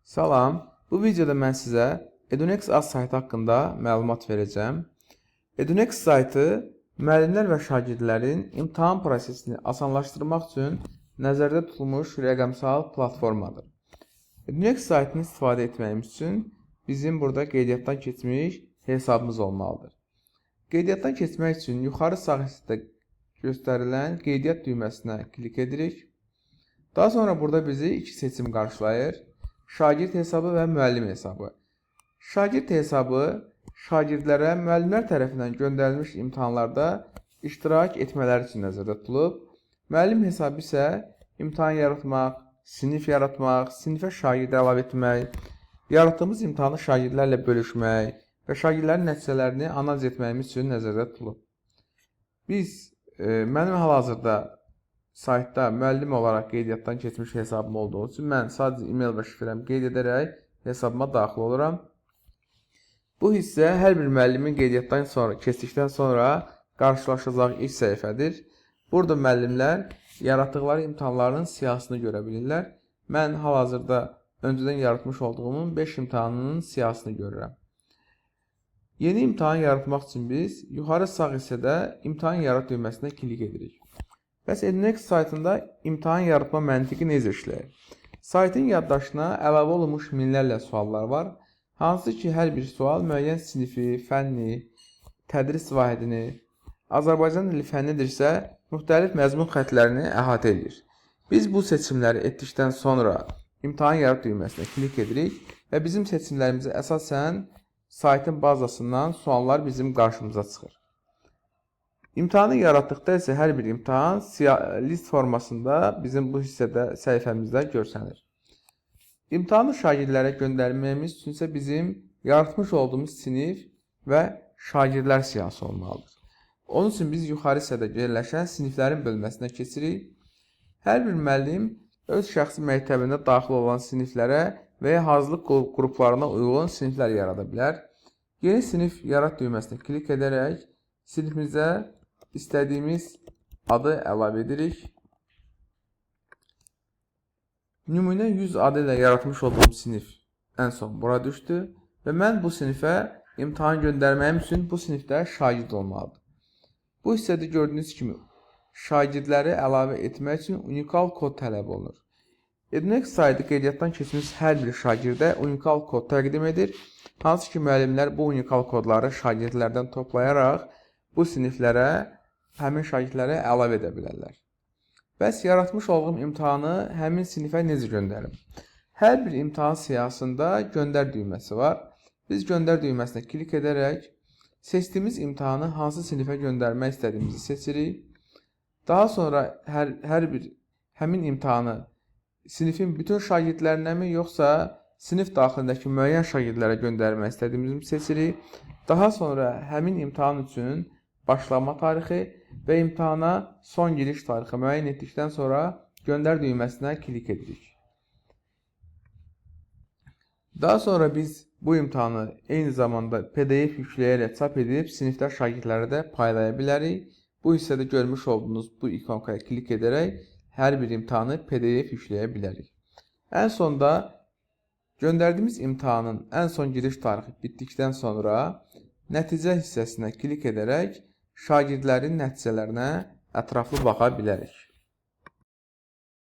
Salam, bu videoda mən sizə Edunex az saytı haqqında məlumat verəcəm. Edunex saytı müəllimlər və şagirdlərin imtahan prosesini asanlaşdırmaq üçün nəzərdə tutulmuş rəqəmsal platformadır. Edunex saytını istifadə etməyimiz üçün bizim burada qeydiyyatdan keçmiş hesabımız olmalıdır. Qeydiyyatdan keçmək üçün yuxarı sağ hissədə göstərilən qeydiyyat düyməsinə klik edirik. Daha sonra burada bizi iki seçim qarşılayır. Şagird hesabı və müəllim hesabı. Şagird hesabı şagirdlərə müəllimlər tərəfindən göndərilmiş imtahanlarda iştirak etmələri üçün nəzərdə tutulub. Müəllim hesabı isə imtahan yaratmaq, sinif yaratmaq, sinifə şagird əlavə etmək, yaratdığımız imtahanı şagirdlərlə bölüşmək və şagirdlərin nəticələrini analiz etməyimiz üçün nəzərdə tutulub. Mənim hal-hazırda saytda müəllim olaraq qeydiyyatdan keçmiş hesabım olduğu üçün mən sadəcə e-mail və şifrəmi qeyd edərək hesabıma daxil oluram. Bu hissə hər bir müəllimin qeydiyyatdan keçdikdən sonra qarşılaşacağı ilk səhifədir. Burada müəllimlər yaratdıqları imtahanların siyahısını görə bilirlər. Mən hal-hazırda öncədən yaratmış olduğumun 5 imtahanının siyahısını görürəm. Yeni imtahan yaratmaq üçün biz yuxarı sağ hissədə imtahan yarat düyməsinə klik edirik. Bəs Edunex saytında imtahan yaratma məntiqi necə işləyir? Saytın yaddaşına əlavə olunmuş minlərlə suallar var. Hansı ki, hər bir sual müəyyən sinifi, fənni, tədris vahidini, Azərbaycan dili fənnidirsə, müxtəlif məzmun xəttlərini əhatə edir. Biz bu seçimləri etdikdən sonra imtahan yarat düyməsinə klik edirik və bizim seçimlərimizə əsasən saytın bazasından suallar bizim qarşımıza çıxır. İmtahanı yaratdıqda isə hər bir imtahan list formasında bizim bu hissədə səhifəmizdə görsənir. İmtahanı şagirdlərə göndərməyimiz üçün isə bizim yaratmış olduğumuz sinif və şagirdlər siyahısı olmalıdır. Onun üçün biz yuxarı hissədə yerləşən siniflərin bölməsinə keçirik. Hər bir müəllim öz şəxsi məktəbində daxil olan siniflərə və ya hazırlıq qruplarına uyğun siniflər yarada bilər. Yeni sinif yarat düyməsinə klik edərək sinifimizə İstədiyimiz adı əlavə edirik. Nümunə 100 adı ilə yaratmış olduğum sinif ən son bura düşdü və mən bu sinifə imtahan göndərməyim üçün bu sinifdə şagird olmalıdır. Bu hissədə gördüyünüz kimi şagirdləri əlavə etmək üçün unikal kod tələb olunur. Edunex saytı qeydiyyatdan keçmiş hər bir şagirdə unikal kod təqdim edir. Hansı ki, müəllimlər bu unikal kodları şagirdlərdən toplayaraq bu siniflərə həmin şagirdlərə əlavə edə bilərlər. Bəs yaratmış olduğum imtahanı həmin sinifə necə göndərim? Hər bir imtahan siyahısında göndər düyməsi var. Biz göndər düyməsinə klik edərək seçdiyimiz imtahanı hansı sinifə göndərmək istədiyimizi seçirik. Daha sonra həmin imtahanı sinifin bütün şagirdlərinə mi, yoxsa sinif daxilindəki müəyyən şagirdlərə göndərmək istədiyimizi seçirik. Daha sonra həmin imtahan üçün başlama tarixi və imtahana son giriş tarixi müəyyən etdikdən sonra göndər düyməsinə klik edirik. Daha sonra biz bu imtahanı eyni zamanda PDF yükləyərək çap edib sinifdə şagirdlərə də paylaya bilərik. Bu hissədə görmüş olduğunuz bu ikonkaya klik edərək hər bir imtahanı PDF yükləyə bilərik. Ən sonda göndərdiyimiz imtahanın ən son giriş tarixi bitdikdən sonra nəticə hissəsinə klik edərək şagirdlərin nəticələrinə ətraflı baxa bilərik.